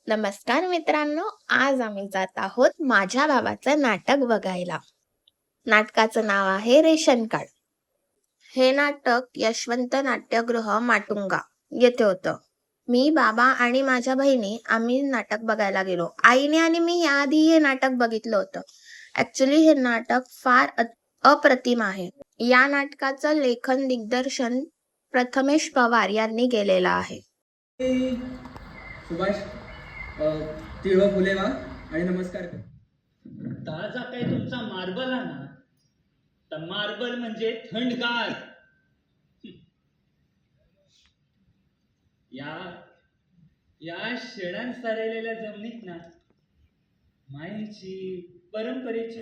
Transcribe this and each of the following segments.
नमस्कार मित्रांनो, आज आम्ही जात आहोत माझ्या भावाचं नाटक बघायला. नाटकाचं नाव आहे रेशन कार्ड. हे नाटक यशवंत नाट्यगृह माटुंगा येथे होतं. मी, बाबा आणि माझ्या बहिणी आम्ही नाटक बघायला गेलो. आईने आणि मी याआधी हे नाटक बघितलं होतं. ऍक्च्युली हे नाटक फार अप्रतिम आहे. या नाटकाचं लेखन दिग्दर्शन प्रथमेश पवार यांनी केलेलं आहे. सुभाष तिळव फुले वा आणि नमस्कार. ताजा काही तुमचा मार्बल आहे ना, तर मार्बल म्हणजे थंडगार. या शेणान सारलेल्या जमिनीत ना मायेची परंपरेची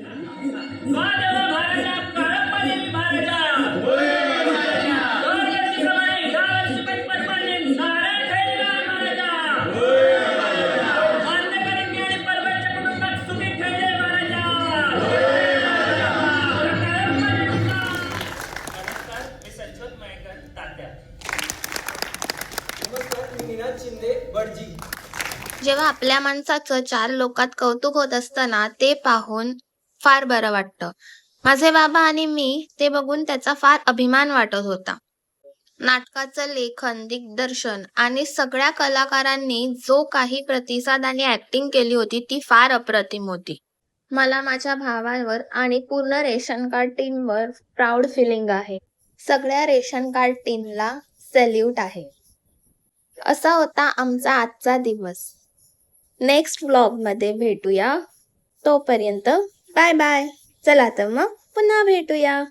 जेव्हा आपल्या माणसाचं 4 लोकात कौतुक होत असताना ते पाहून फार बरं वाटतं. माझे बाबा आणि मी ते बघून त्याचा फार अभिमान वाटत होता. नाटकाचं लेखन, दिग्दर्शन आणि सगळ्या कलाकारांनी जो काही प्रतिसाद आणि ऍक्टिंग केली होती ती फार अप्रतिम होती. मला माझ्या भावावर आणि पूर्ण रेशन कार्ड टीमवर प्राऊड फिलिंग आहे. सगळ्या रेशन कार्ड टीमला सॅल्यूट आहे. असा होता आमचा आजचा दिवस. नेक्स्ट व्लॉगमध्ये भेटूया. तोपर्यंत बाय बाय. चला तर मग पुन्हा भेटूया.